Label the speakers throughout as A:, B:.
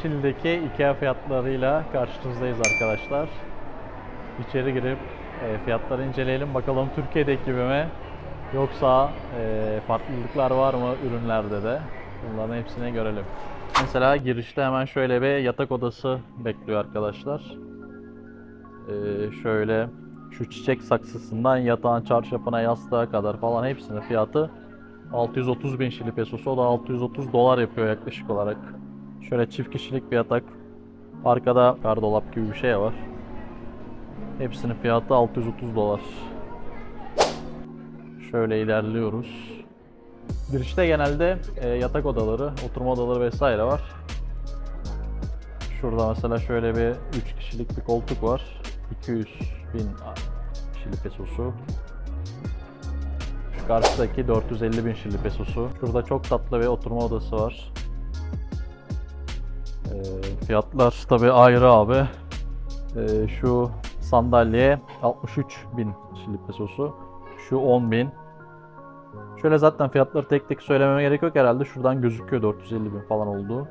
A: Çin'deki IKEA fiyatlarıyla karşınızdayız arkadaşlar. İçeri girip fiyatları inceleyelim. Bakalım Türkiye'deki gibi mi? Yoksa farklılıklar var mı ürünlerde de? Bunların hepsini görelim. Mesela girişte hemen şöyle bir yatak odası bekliyor arkadaşlar. Şöyle şu çiçek saksısından yatağın çarşafına, yastığa kadar falan hepsinin fiyatı 630 bin Şili pesosu. O da 630 dolar yapıyor yaklaşık olarak. Şöyle çift kişilik bir yatak. Arkada gardırop gibi bir şey var. Hepsinin fiyatı 630 dolar. Şöyle ilerliyoruz. Girişte genelde yatak odaları, oturma odaları vesaire var. Şurada mesela şöyle bir 3 kişilik bir koltuk var. 200 bin Şili pesosu. Şu karşıdaki 450 bin Şili pesosu. Şurada çok tatlı bir oturma odası var. Fiyatlar tabi ayrı abi. Şu sandalye 63 bin Şili pesosu. Şu 10 bin. Şöyle zaten fiyatları tek tek söylememe gerek yok herhalde. Şuradan gözüküyor 450 bin falan olduğu.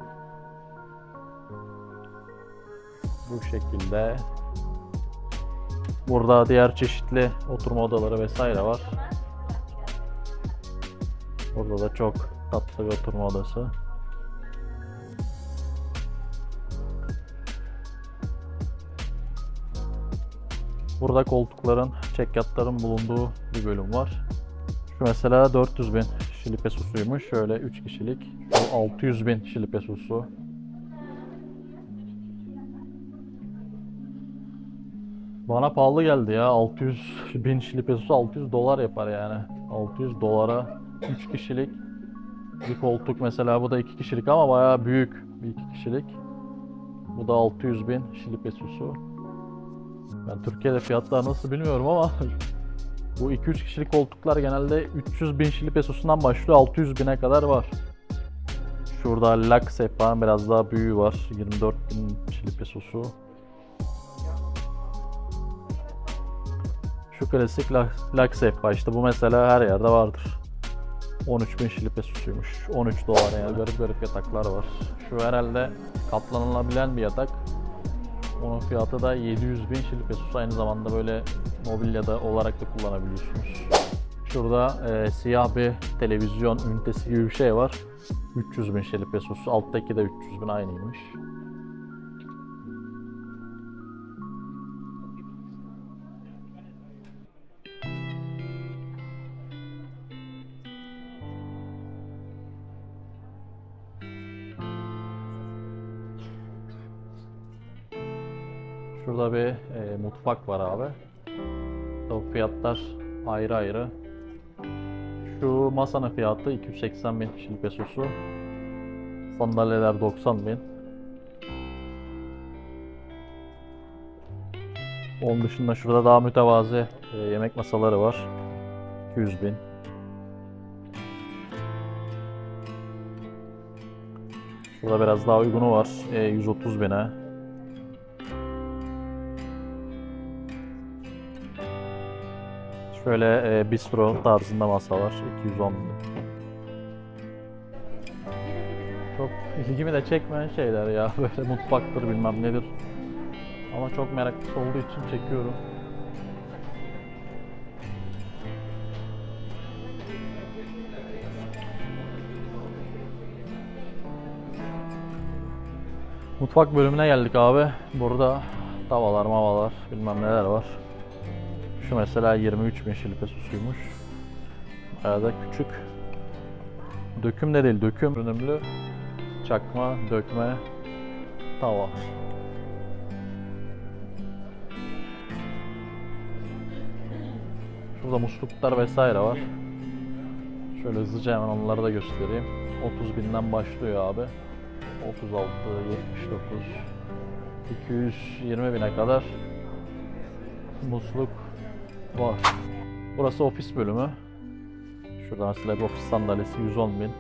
A: Bu şekilde. Burada diğer çeşitli oturma odaları vesaire var. Burada da çok tatlı bir oturma odası. Burada koltukların, çekyatların bulunduğu bir bölüm var. Şu mesela 400 bin Şili pesosuymuş. Şöyle 3 kişilik. Şu 600 bin Şili pesosu. Bana pahalı geldi ya. 600 bin Şili pesosu 600 dolar yapar yani. 600 dolara 3 kişilik bir koltuk mesela. Bu da 2 kişilik ama bayağı büyük bir 2 kişilik. Bu da 600 bin Şili pesosu. Ben Türkiye'de fiyatlar nasıl bilmiyorum ama bu 2-3 kişilik koltuklar genelde 300 bin Şili pesosundan başlıyor, 600 bine kadar var. Şurada lak sehpanın biraz daha büyüğü var, 24 bin Şili pesosu. Şu klasik lak sehpa işte, bu mesela her yerde vardır. 13 bin Şili pesosuymuş, 13 dolar yani. Garip garip yataklar var. Şu herhalde katlanılabilen bir yatak. Onun fiyatı da 700 bin Şili pesosu. Aynı zamanda böyle mobilyada olarak da kullanabiliyorsunuz. Şurada siyah bir televizyon ünitesi gibi bir şey var. 300 bin Şili pesosu. Alttaki de 300 bin, aynıymış. Şurada bir mutfak var abi. O fiyatlar ayrı ayrı. Şu masanın fiyatı 280 bin Şili pesosu. Sandalyeler 90 bin. Onun dışında şurada daha mütevazi yemek masaları var. 200 bin. Şurada biraz daha uygunu var. 130 bine. Şöyle bistro tarzında masa var. 210 bin. Çok ilgimi de çekmeyen şeyler ya. Böyle mutfaktır bilmem nedir. Ama çok meraklısı olduğu için çekiyorum. Mutfak bölümüne geldik abi. Burada tavalar, mavalar, bilmem neler var. Şu mesela 23 bin Şili pesosuymuş. Bayağı da küçük. Döküm de değil, döküm ürünümlü çakma, dökme tava. Şurada musluklar vesaire var. Şöyle hızlıca hemen onları da göstereyim. 30 binden başlıyor abi. 36, 79, 220 bine kadar musluk var. Burası ofis bölümü. Şurada mesela bir ofis sandalyesi 110 bin.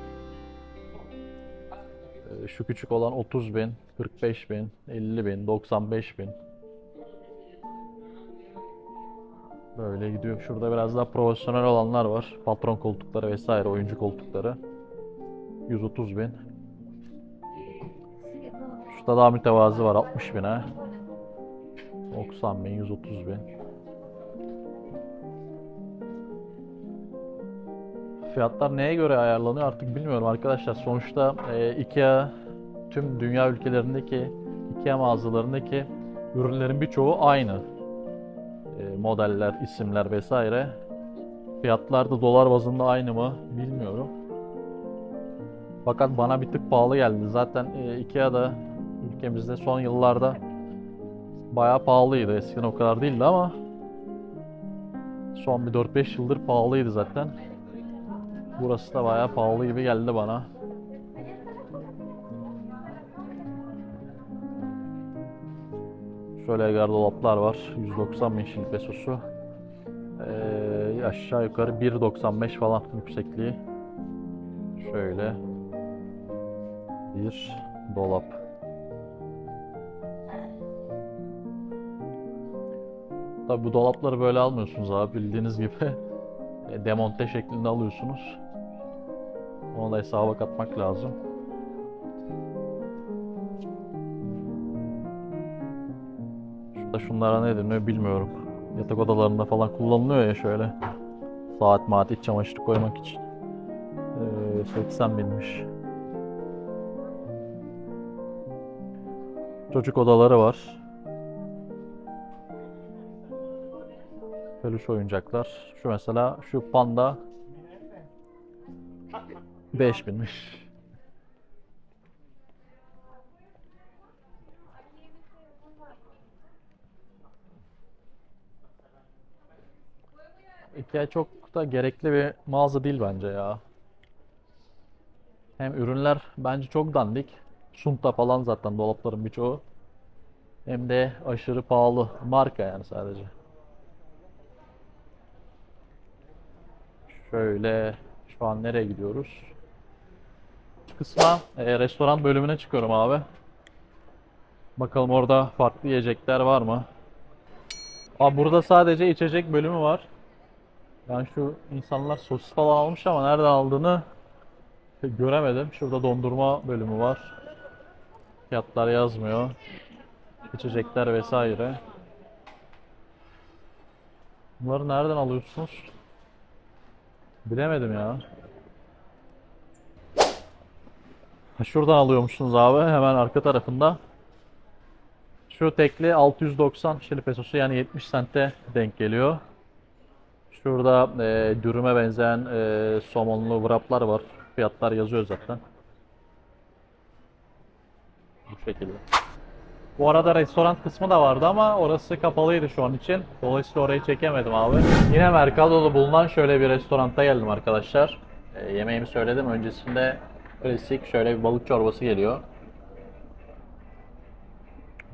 A: Şu küçük olan 30 bin, 45 bin, 50 bin, 95 bin. Böyle gidiyor. Şurada biraz daha profesyonel olanlar var. Patron koltukları vesaire, oyuncu koltukları. 130 bin. Şurada daha mütevazı var 60 bine. 90 bin, 130 bin. Fiyatlar neye göre ayarlanıyor artık bilmiyorum arkadaşlar. Sonuçta IKEA tüm dünya ülkelerindeki IKEA mağazalarındaki ürünlerin birçoğu aynı. Modeller, isimler vesaire. Fiyatlar da dolar bazında aynı mı bilmiyorum. Fakat bana bir tık pahalı geldi. Zaten IKEA'da ülkemizde son yıllarda bayağı pahalıydı. Eskiden o kadar değildi ama son bir 4-5 yıldır pahalıydı zaten. Burası da bayağı pahalı gibi geldi bana. Şöyle gardolaplar var. 190 bin Şili pesosu. Aşağı yukarı 1.95 falan yüksekliği. Şöyle bir dolap. Tabi bu dolapları böyle almıyorsunuz abi, bildiğiniz gibi demonte şeklinde alıyorsunuz. Onu da hesaba katmak lazım. Şurada şunlara ne deniyor bilmiyorum. Yatak odalarında falan kullanılıyor ya şöyle. Saat maat, iç çamaşır koymak için. 80 binmiş. Çocuk odaları var. Peluş oyuncaklar. Şu mesela şu panda 5 binmiş. IKEA çok da gerekli bir mağaza değil bence ya. Hem ürünler bence çok dandik. Sunta falan zaten dolapların birçoğu. Hem de aşırı pahalı. Marka yani sadece. Şöyle şu an nereye gidiyoruz? Şu kısma restoran bölümüne çıkıyorum abi. Bakalım orada farklı yiyecekler var mı? Abi burada sadece içecek bölümü var. Yani şu insanlar sosis falan almış ama nereden aldığını göremedim. Şurada dondurma bölümü var. Fiyatlar yazmıyor. İçecekler vesaire. Bunları nereden alıyorsunuz? Bilemedim ya. Şuradan alıyormuşsunuz abi. Hemen arka tarafında. Şu tekli 690 Şili pesosu yani 70 sente denk geliyor. Şurada dürüme benzeyen somonlu wraplar var. Fiyatlar yazıyor zaten. Bu şekilde. Bu arada restoran kısmı da vardı ama orası kapalıydı şu an için. Dolayısıyla orayı çekemedim abi. Yine Mercado'da bulunan şöyle bir restoranta geldim arkadaşlar. Yemeğimi söyledim. Öncesinde klasik şöyle bir balık çorbası geliyor.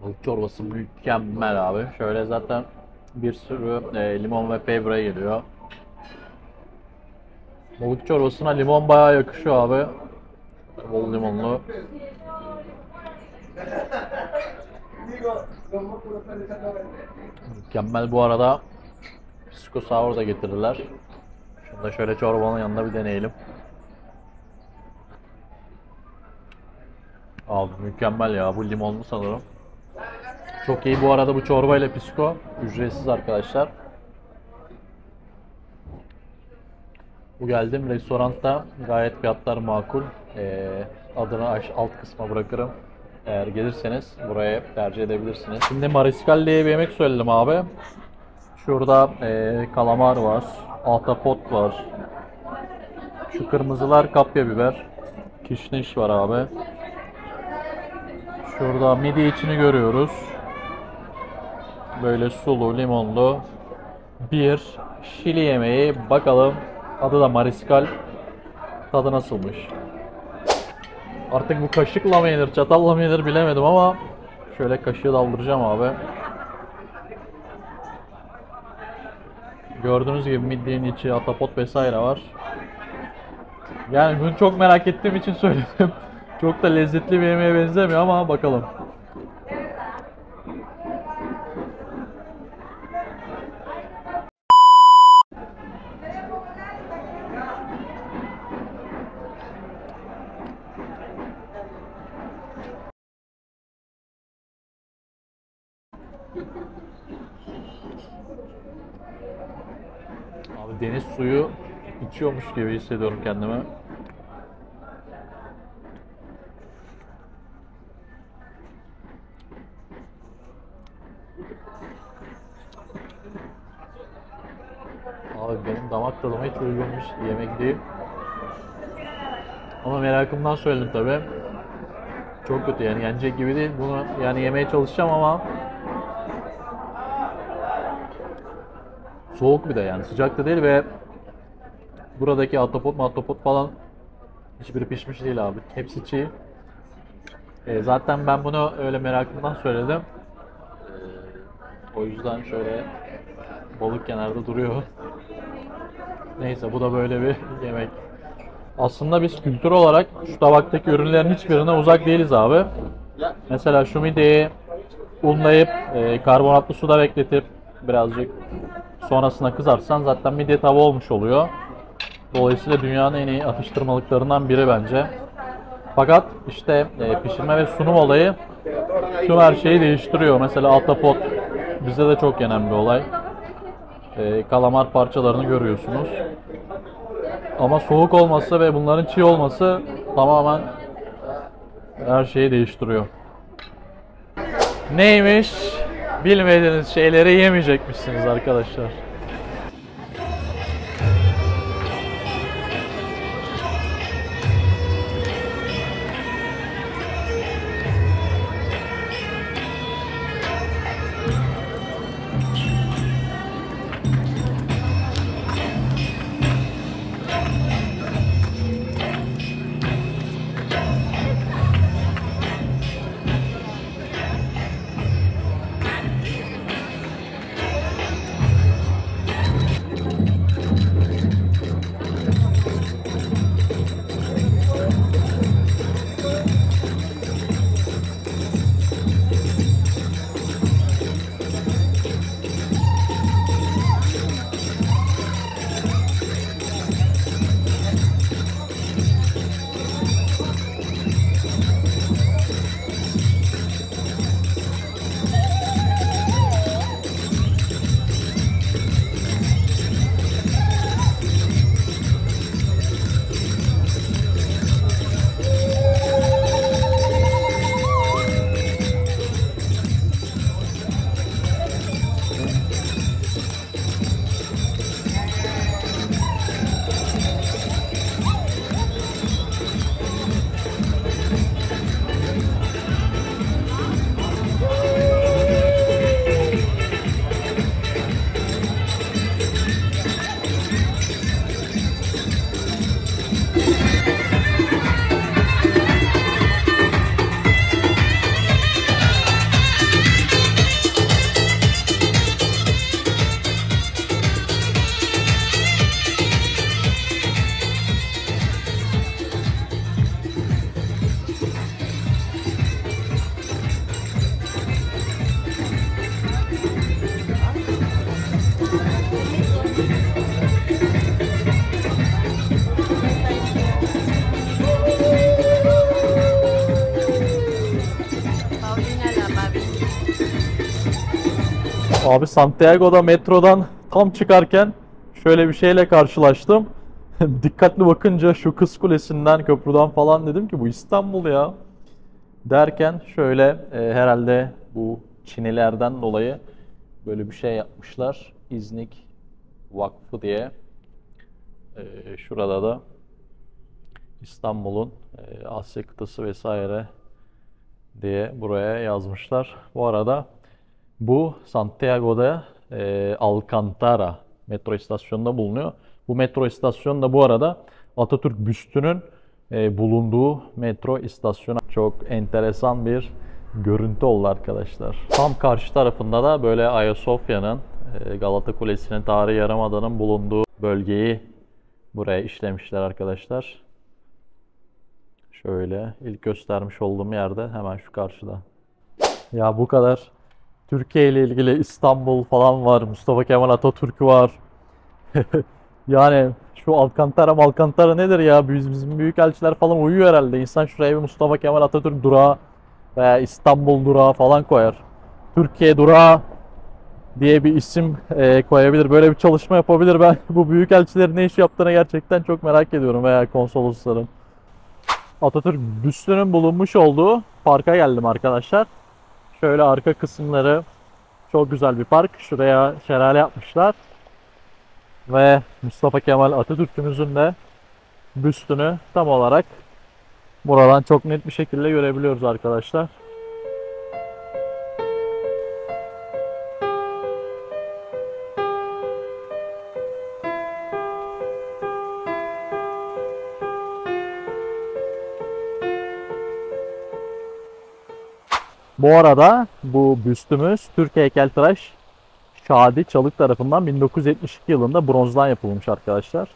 A: Balık çorbası mükemmel abi. Şöyle zaten bir sürü limon ve pepra geliyor. Balık çorbasına limon bayağı yakışıyor abi. Bol limonlu. Mükemmel bu arada. Pisco sour da getirdiler. Şunu da şöyle çorbanın yanında bir deneyelim. Abi mükemmel ya, bu limonlu sanırım. Çok iyi bu arada bu çorba ile pisco. Ücretsiz arkadaşlar. Bu geldim restoranda gayet fiyatlar makul. Adını alt kısma bırakırım. Eğer gelirseniz buraya tercih edebilirsiniz. Şimdi Mariscal diye bir yemek söyledim abi. Şurada kalamar var, ahtapot var. Şu kırmızılar kapya biber. Kişniş var abi. Şurada midye içini görüyoruz. Böyle sulu, limonlu bir Şili yemeği. Bakalım adı da Mariscal. Tadı nasılmış? Artık bu kaşıkla mı yenir, çatalla mı yenir bilemedim ama şöyle kaşığı daldıracağım abi. Gördüğünüz gibi midyenin içi, ahtapot vesaire var. Yani bunu çok merak ettiğim için söyledim. Çok da lezzetli bir yemeğe benzemiyor ama bakalım. Abi deniz suyu içiyormuş gibi hissediyorum kendimi. Abi benim damak tadıma hiç uygun bir yemek değil. Ama merakımdan söyledim tabii. Çok kötü yani yenecek gibi değil. Bunu yani yemeye çalışacağım ama soğuk bir de yani sıcak da değil ve buradaki ahtapot falan hiçbiri pişmiş değil abi. Hepsi çiğ. Zaten ben bunu öyle merakımdan söyledim. O yüzden şöyle balık kenarda duruyor. Neyse bu da böyle bir yemek. Aslında biz kültür olarak şu tabaktaki ürünlerin hiçbirine uzak değiliz abi. Mesela şu mideyi unlayıp karbonatlı suda bekletip birazcık sonrasında kızartsan zaten midye tava olmuş oluyor. Dolayısıyla dünyanın en iyi atıştırmalıklarından biri bence. Fakat işte pişirme ve sunum olayı tüm her şeyi değiştiriyor. Mesela ahtapot bizde de çok yenen bir olay. Kalamar parçalarını görüyorsunuz. Ama soğuk olması ve bunların çiğ olması tamamen her şeyi değiştiriyor. Neymiş? Bilmediğiniz şeyleri yemeyecekmişsiniz arkadaşlar. Abi Santiago'da metrodan tam çıkarken şöyle bir şeyle karşılaştım. Dikkatli bakınca şu Kız Kulesi'nden, köprüden falan dedim ki bu İstanbul ya. Derken şöyle herhalde bu Çinilerden dolayı böyle bir şey yapmışlar. İznik Vakfı diye. Şurada da İstanbul'un Asya kıtası vesaire diye buraya yazmışlar. Bu arada bu Santiago'da Alcantara metro istasyonunda bulunuyor. Bu metro istasyonu da bu arada Atatürk büstünün bulunduğu metro istasyonu. Çok enteresan bir görüntü oldu arkadaşlar. Tam karşı tarafında da böyle Ayasofya'nın, Galata Kulesi'nin, Tarihi Yarımada'nın bulunduğu bölgeyi buraya işlemişler arkadaşlar. Şöyle ilk göstermiş olduğum yerde hemen şu karşıda. Ya bu kadar Türkiye ile ilgili İstanbul falan var. Mustafa Kemal Atatürk var. Yani şu Alcantara nedir ya? Bizim büyükelçiler falan uyuyor herhalde. İnsan şuraya bir Mustafa Kemal Atatürk durağı veya İstanbul durağı falan koyar. Türkiye durağı diye bir isim koyabilir. Böyle bir çalışma yapabilir. Ben bu büyükelçilerin ne iş yaptığını gerçekten çok merak ediyorum, veya konsolosların. Atatürk büstünün bulunmuş olduğu parka geldim arkadaşlar. Şöyle arka kısımları çok güzel bir park. Şuraya şelale yapmışlar. Ve Mustafa Kemal Atatürk'ümüzün de büstünü tam olarak buradan çok net bir şekilde görebiliyoruz arkadaşlar. Bu arada bu büstümüz Türk heykeltıraş Şadi Çalık tarafından 1972 yılında bronzdan yapılmış arkadaşlar.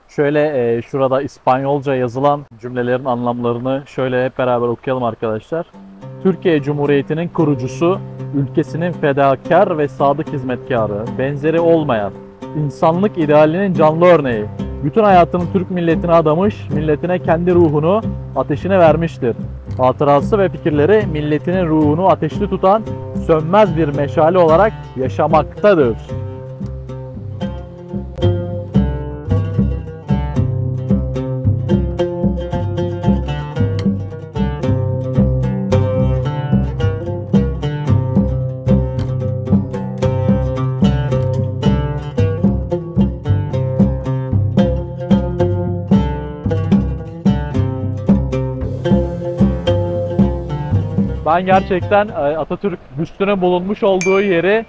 A: Şöyle şurada İspanyolca yazılan cümlelerin anlamlarını şöyle hep beraber okuyalım arkadaşlar. Türkiye Cumhuriyeti'nin kurucusu, ülkesinin fedakar ve sadık hizmetkarı, benzeri olmayan, insanlık idealinin canlı örneği, bütün hayatını Türk milletine adamış, milletine kendi ruhunu ateşine vermiştir. Hatırası ve fikirleri milletinin ruhunu ateşli tutan sönmez bir meşale olarak yaşamaktadır. Ben gerçekten Atatürk büstünün bulunmuş olduğu yeri,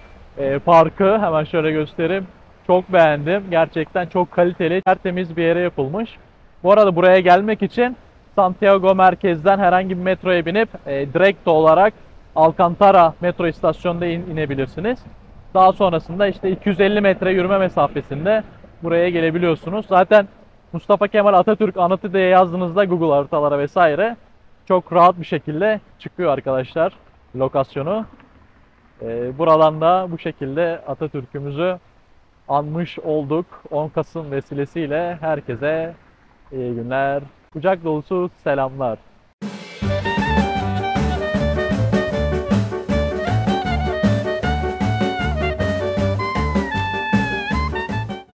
A: parkı hemen şöyle göstereyim. Çok beğendim. Gerçekten çok kaliteli, tertemiz bir yere yapılmış. Bu arada buraya gelmek için Santiago merkezden herhangi bir metroya binip direkt olarak Alcantara metro istasyonunda inebilirsiniz. Daha sonrasında işte 250 metre yürüme mesafesinde buraya gelebiliyorsunuz. Zaten Mustafa Kemal Atatürk anıtı diye yazdığınızda Google haritalara vesaire çok rahat bir şekilde çıkıyor arkadaşlar lokasyonu. Buradan da bu şekilde Atatürk'ümüzü anmış olduk. 10 Kasım vesilesiyle herkese iyi günler. Kucak dolusu selamlar.